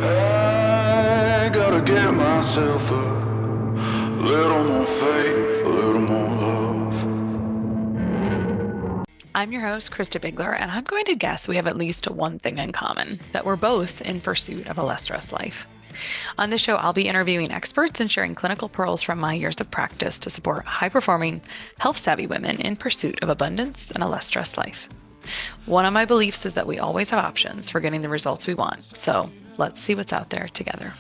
I gotta get myself a little more faith, a little more love. I'm your host, Christa Biegler, and I'm going to guess we have at least one thing in common, that we're both in pursuit of a less stressed life. On this show, I'll be interviewing experts and sharing clinical pearls from my years of practice to support high-performing, health-savvy women in pursuit of abundance and a less stressed life. One of my beliefs is that we always have options for getting the results we want, so let's see what's out there together.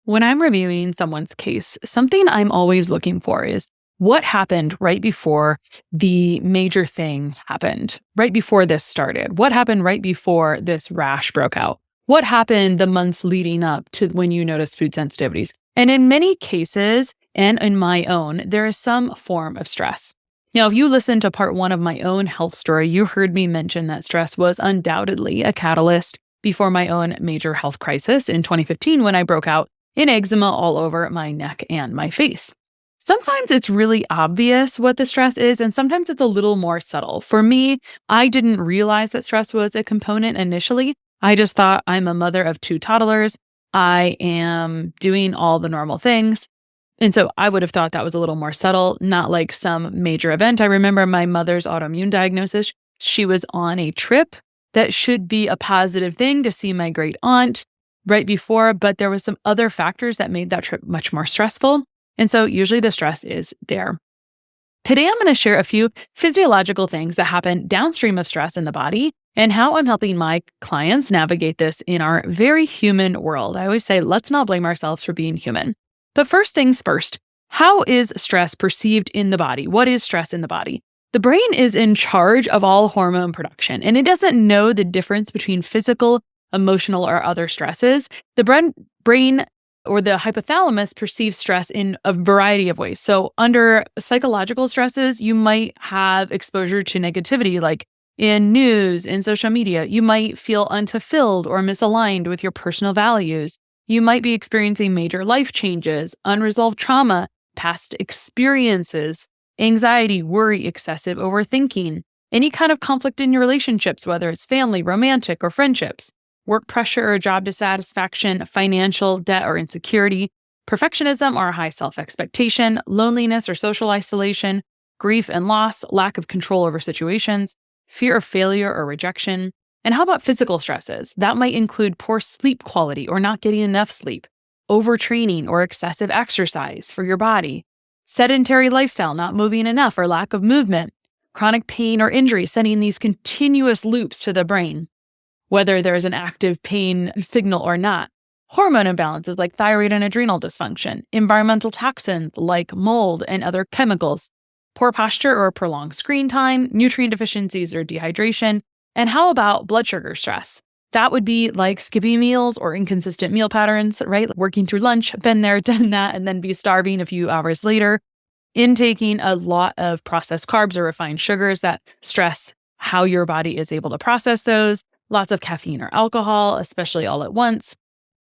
When I'm reviewing someone's case, something I'm always looking for is what happened right before the major thing happened, right before this started. What happened right before this rash broke out? What happened the months leading up to when you noticed food sensitivities? And in many cases, and in my own, there is some form of stress. Now, if you listened to part 1 of my own health story, you heard me mention that stress was undoubtedly a catalyst before my own major health crisis in 2015 when I broke out in eczema all over my neck and my face. Sometimes it's really obvious what the stress is, and sometimes it's a little more subtle. For me, I didn't realize that stress was a component initially. I just thought I'm a mother of 2 toddlers. I am doing all the normal things. And so I would have thought that was a little more subtle, not like some major event. I remember my mother's autoimmune diagnosis. She was on a trip that should be a positive thing to see my great aunt right before, but there was some other factors that made that trip much more stressful. And so usually the stress is there. Today, I'm going to share a few physiological things that happen downstream of stress in the body and how I'm helping my clients navigate this in our very human world. I always say, let's not blame ourselves for being human. But first things first, how is stress perceived in the body? What is stress in the body? The brain is in charge of all hormone production, and it doesn't know the difference between physical, emotional, or other stresses. The brain or the hypothalamus perceives stress in a variety of ways. So under psychological stresses, you might have exposure to negativity, like in news, in social media. You might feel unfulfilled or misaligned with your personal values. You might be experiencing major life changes, unresolved trauma, past experiences, anxiety, worry, excessive overthinking, any kind of conflict in your relationships, whether it's family, romantic, or friendships. Work pressure or job dissatisfaction, financial debt or insecurity, perfectionism or a high self-expectation, loneliness or social isolation, grief and loss, lack of control over situations, fear of failure or rejection. And how about physical stresses? That might include poor sleep quality or not getting enough sleep, overtraining or excessive exercise for your body, sedentary lifestyle, not moving enough or lack of movement, chronic pain or injury, sending these continuous loops to the brain, whether there's an active pain signal or not. Hormone imbalances like thyroid and adrenal dysfunction, environmental toxins like mold and other chemicals, poor posture or prolonged screen time, nutrient deficiencies or dehydration. And how about blood sugar stress? That would be like skipping meals or inconsistent meal patterns, right? Working through lunch, been there, done that, and then be starving a few hours later. Intaking a lot of processed carbs or refined sugars that stress how your body is able to process those. Lots of caffeine or alcohol, especially all at once.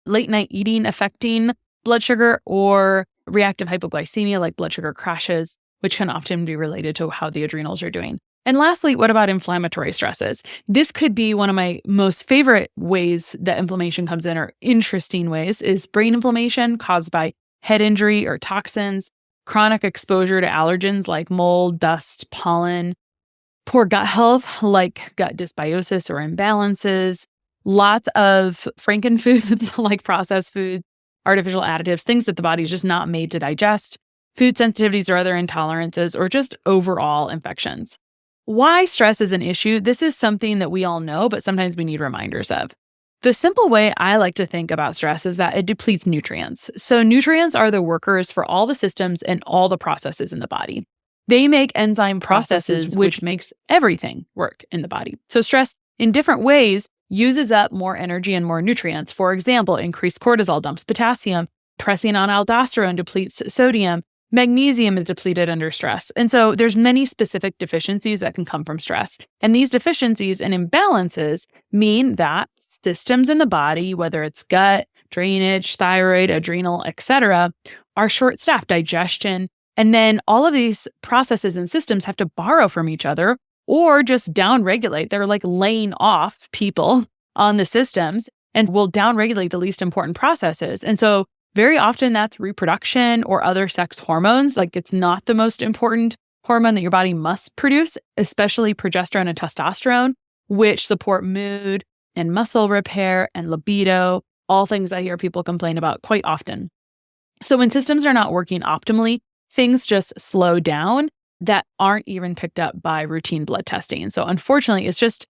Late night eating affecting blood sugar, or reactive hypoglycemia like blood sugar crashes, which can often be related to how the adrenals are doing. And lastly, what about inflammatory stresses? This could be one of my most favorite ways that inflammation comes in, or interesting ways, is brain inflammation caused by head injury or toxins, chronic exposure to allergens like mold, dust, pollen, poor gut health like gut dysbiosis or imbalances, lots of frankenfoods like processed foods, artificial additives, things that the body is just not made to digest, food sensitivities or other intolerances, or just overall infections. Why stress is an issue? This is something that we all know, but sometimes we need reminders of. The simple way I like to think about stress is that it depletes nutrients. So nutrients are the workers for all the systems and all the processes in the body. They make enzyme processes, which makes everything work in the body. So stress in different ways uses up more energy and more nutrients. For example, increased cortisol dumps potassium, pressing on aldosterone depletes sodium, Magnesium is depleted under stress. And so there's many specific deficiencies that can come from stress. And these deficiencies and imbalances mean that systems in the body, whether it's gut, drainage, thyroid, adrenal, etc., are short-staffed, digestion. And then all of these processes and systems have to borrow from each other or just downregulate. They're like laying off people on the systems and will downregulate the least important processes. And so very often that's reproduction or other sex hormones. Like it's not the most important hormone that your body must produce, especially progesterone and testosterone, which support mood and muscle repair and libido, all things I hear people complain about quite often. So when systems are not working optimally, things just slow down that aren't even picked up by routine blood testing. So unfortunately, it's just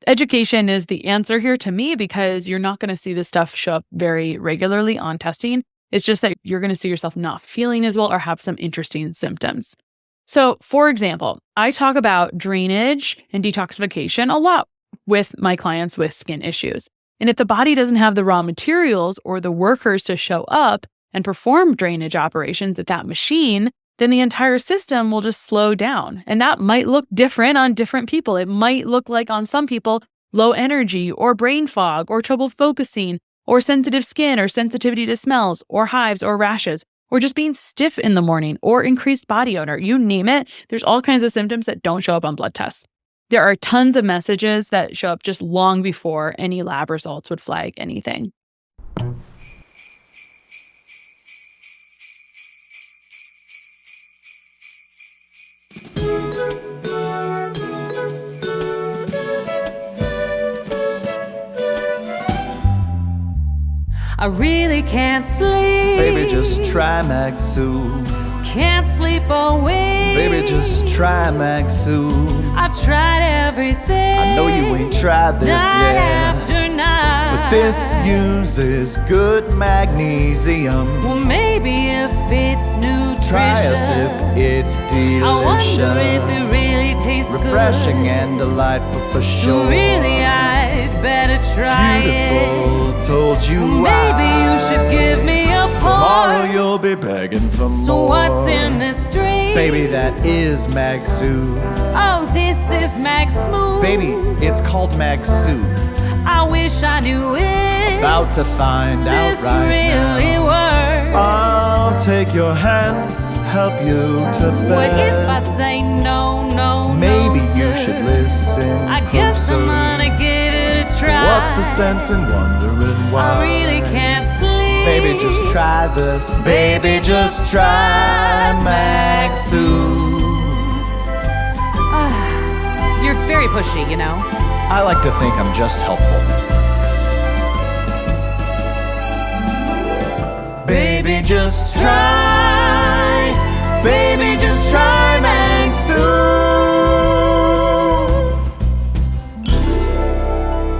education is the answer here to me because you're not going to see this stuff show up very regularly on testing. It's just that you're going to see yourself not feeling as well or have some interesting symptoms. So, for example, I talk about drainage and detoxification a lot with my clients with skin issues. And if the body doesn't have the raw materials or the workers to show up and perform drainage operations at that machine, then the entire system will just slow down. And that might look different on different people. It might look like on some people, low energy or brain fog or trouble focusing or sensitive skin or sensitivity to smells or hives or rashes or just being stiff in the morning or increased body odor. You name it. There's all kinds of symptoms that don't show up on blood tests. There are tons of messages that show up just long before any lab results would flag anything. I really can't sleep. Baby, just try Mag-Sooth. Can't sleep away. Baby, just try Mag-Sooth. I've tried everything. I know you ain't tried this night yet, after night. but this uses good magnesium. Well, maybe if it's nutrition. Try a sip, it's delicious. I wonder if it really tastes refreshing good. and delightful for sure. Really, I'd better try Beautiful, it. told you Maybe you should give me a pour. Tomorrow you'll be begging for more. So what's in this drink? Baby, that is Mag-Sooth. Oh, this is Mag Smooth. Baby, it's called Mag-Sooth. I wish I knew it. About to find out This right really now. works. I'll take your hand, help you to bed. What if I say no, no, Maybe no, you sir? should listen I guess I'm closer. gonna give it a try. What's the sense in wondering why? I really can't sleep. Baby, just try this. Baby, just try Mag-Sooth. You're very pushy, you know. I like to think I'm just helpful. Baby, just try. Baby, just try Mag-Sooth.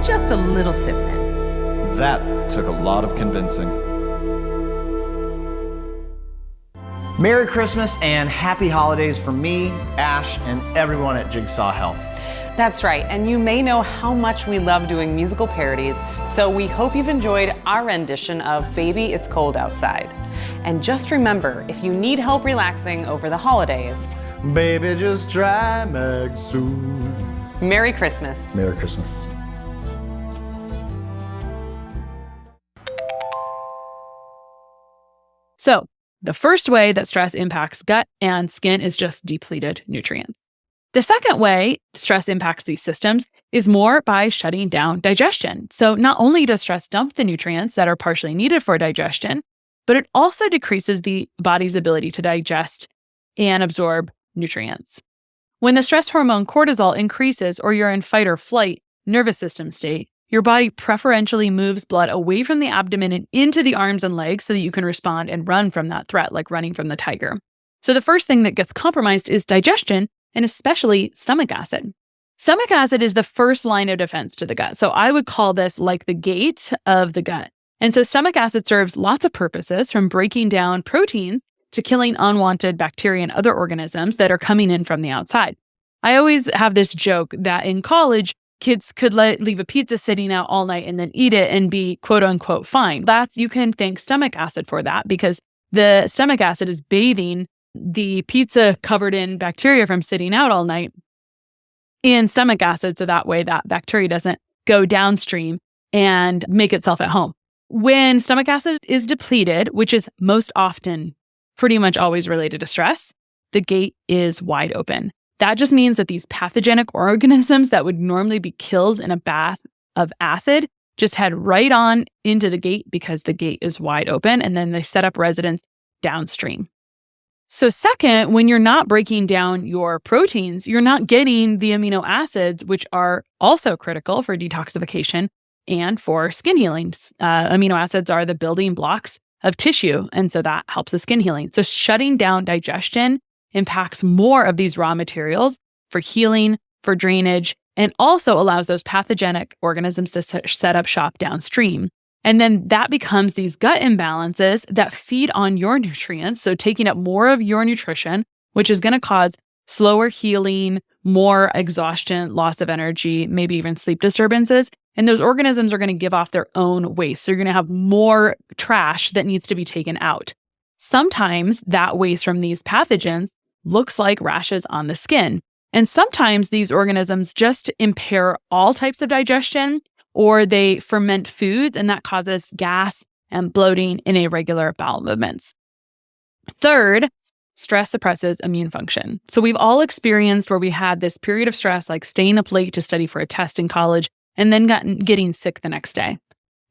Just a little sip then. That took a lot of convincing. Merry Christmas and happy holidays from me, Ash, and everyone at Jigsaw Health. That's right, and you may know how much we love doing musical parodies, so we hope you've enjoyed our rendition of Baby It's Cold Outside. And just remember, if you need help relaxing over the holidays, Baby, just try Mag-Sooth. Merry Christmas. Merry Christmas. So the first way that stress impacts gut and skin is just depleted nutrients. The second way stress impacts these systems is more by shutting down digestion. So not only does stress dump the nutrients that are partially needed for digestion, but it also decreases the body's ability to digest and absorb nutrients. When the stress hormone cortisol increases or you're in fight or flight nervous system state, your body preferentially moves blood away from the abdomen and into the arms and legs so that you can respond and run from that threat, like running from the tiger. So the first thing that gets compromised is digestion, and especially stomach acid. Stomach acid is the first line of defense to the gut. So I would call this like the gate of the gut. And so stomach acid serves lots of purposes, from breaking down proteins to killing unwanted bacteria and other organisms that are coming in from the outside. I always have this joke that in college, kids could leave a pizza sitting out all night and then eat it and be quote unquote fine. You can thank stomach acid for that, because the stomach acid is bathing the pizza covered in bacteria from sitting out all night in stomach acid. So that way that bacteria doesn't go downstream and make itself at home. When stomach acid is depleted, which is most often pretty much always related to stress, the gate is wide open. That just means that these pathogenic organisms that would normally be killed in a bath of acid just head right on into the gate because the gate is wide open, and then they set up residence downstream. So second, when you're not breaking down your proteins, you're not getting the amino acids, which are also critical for detoxification and for skin healing. Amino acids are the building blocks of tissue, and so that helps with skin healing. So shutting down digestion impacts more of these raw materials for healing, for drainage, and also allows those pathogenic organisms to set up shop downstream. And then that becomes these gut imbalances that feed on your nutrients, so taking up more of your nutrition, which is going to cause slower healing, more exhaustion, loss of energy, maybe even sleep disturbances. And those organisms are going to give off their own waste. So you're going to have more trash that needs to be taken out. Sometimes that waste from these pathogens looks like rashes on the skin. And sometimes these organisms just impair all types of digestion, or they ferment foods, and that causes gas and bloating in irregular bowel movements. Third, stress suppresses immune function. So we've all experienced where we had this period of stress, like staying up late to study for a test in college, and then getting sick the next day.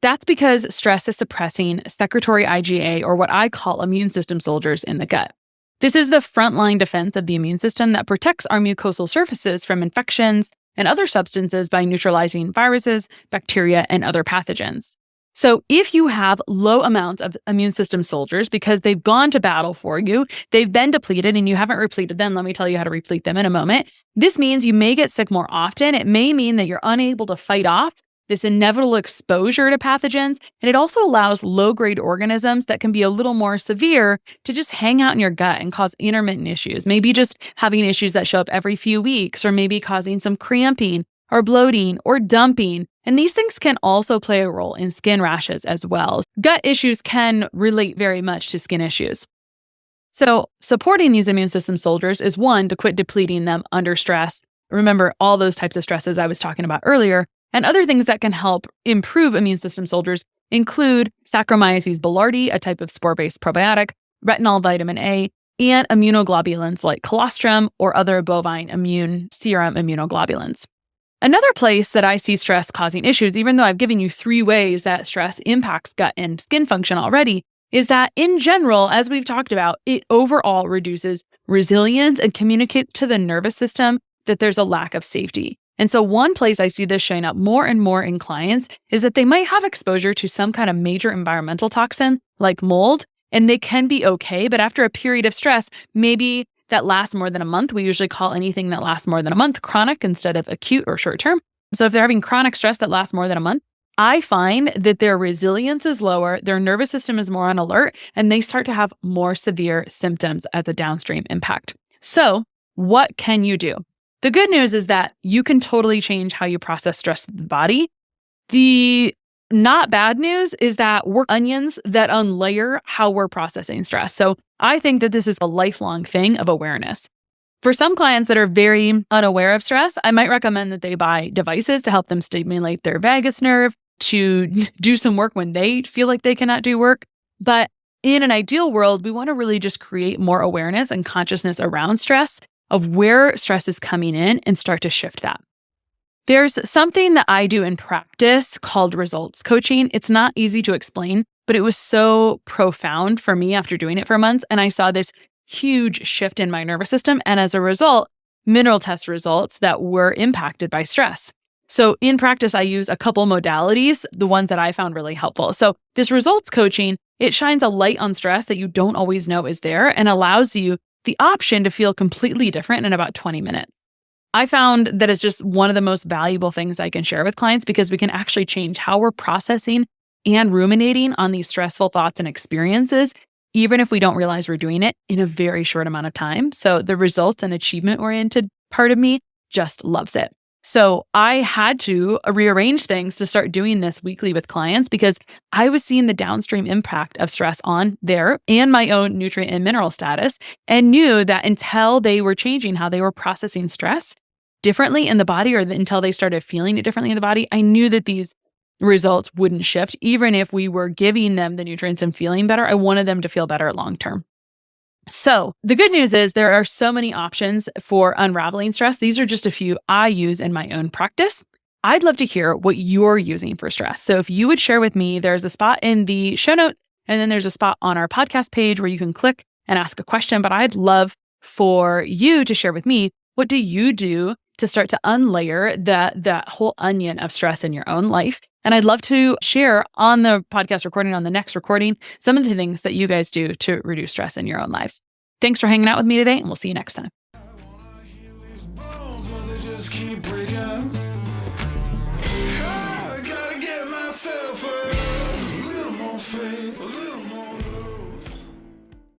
That's because stress is suppressing secretory IgA, or what I call immune system soldiers in the gut. This is the frontline defense of the immune system that protects our mucosal surfaces from infections and other substances by neutralizing viruses, bacteria, and other pathogens. So if you have low amounts of immune system soldiers because they've gone to battle for you, they've been depleted and you haven't repleted them, let me tell you how to replete them in a moment. This means you may get sick more often. It may mean that you're unable to fight off this inevitable exposure to pathogens, and it also allows low-grade organisms that can be a little more severe to just hang out in your gut and cause intermittent issues, maybe just having issues that show up every few weeks, or maybe causing some cramping or bloating or dumping. And these things can also play a role in skin rashes as well. Gut issues can relate very much to skin issues. So supporting these immune system soldiers is one, to quit depleting them under stress. Remember all those types of stresses I was talking about earlier. And other things that can help improve immune system soldiers include Saccharomyces boulardii, a type of spore-based probiotic, retinol, vitamin A, and immunoglobulins like colostrum or other bovine immune serum immunoglobulins. Another place that I see stress causing issues, even though I've given you 3 ways that stress impacts gut and skin function already, is that in general, as we've talked about, it overall reduces resilience and communicates to the nervous system that there's a lack of safety. And so one place I see this showing up more and more in clients is that they might have exposure to some kind of major environmental toxin like mold, and they can be okay, but after a period of stress, maybe that lasts more than a month. We usually call anything that lasts more than a month chronic instead of acute or short term. So if they're having chronic stress that lasts more than a month, I find that their resilience is lower, their nervous system is more on alert, and they start to have more severe symptoms as a downstream impact. So what can you do? The good news is that you can totally change how you process stress in the body. The not bad news is that we're onions that unlayer how we're processing stress. So I think that this is a lifelong thing of awareness. For some clients that are very unaware of stress, I might recommend that they buy devices to help them stimulate their vagus nerve, to do some work when they feel like they cannot do work. But in an ideal world, we want to really just create more awareness and consciousness around stress, of where stress is coming in, and start to shift that. There's something that I do in practice called results coaching. It's not easy to explain, but it was so profound for me after doing it for months. And I saw this huge shift in my nervous system. And as a result, mineral test results that were impacted by stress. So in practice, I use a couple modalities, the ones that I found really helpful. So this results coaching, it shines a light on stress that you don't always know is there and allows you the option to feel completely different in about 20 minutes. I found that it's just one of the most valuable things I can share with clients because we can actually change how we're processing and ruminating on these stressful thoughts and experiences, even if we don't realize we're doing it in a very short amount of time. So the results and achievement-oriented part of me just loves it. So I had to rearrange things to start doing this weekly with clients because I was seeing the downstream impact of stress on their and my own nutrient and mineral status, and knew that until they were changing how they were processing stress differently in the body, or until they started feeling it differently in the body, I knew that these results wouldn't shift. Even if we were giving them the nutrients and feeling better, I wanted them to feel better long term. So the good news is there are so many options for unraveling stress. These are just a few I use in my own practice. I'd love to hear what you're using for stress. So if you would share with me, there's a spot in the show notes, and then there's a spot on our podcast page where you can click and ask a question. But I'd love for you to share with me, what do you do to start to unlayer that whole onion of stress in your own life? And I'd love to share on the podcast recording, on the next recording, some of the things that you guys do to reduce stress in your own lives. Thanks for hanging out with me today, and we'll see you next time. Just keep breaking. I gotta get myself a little more faith.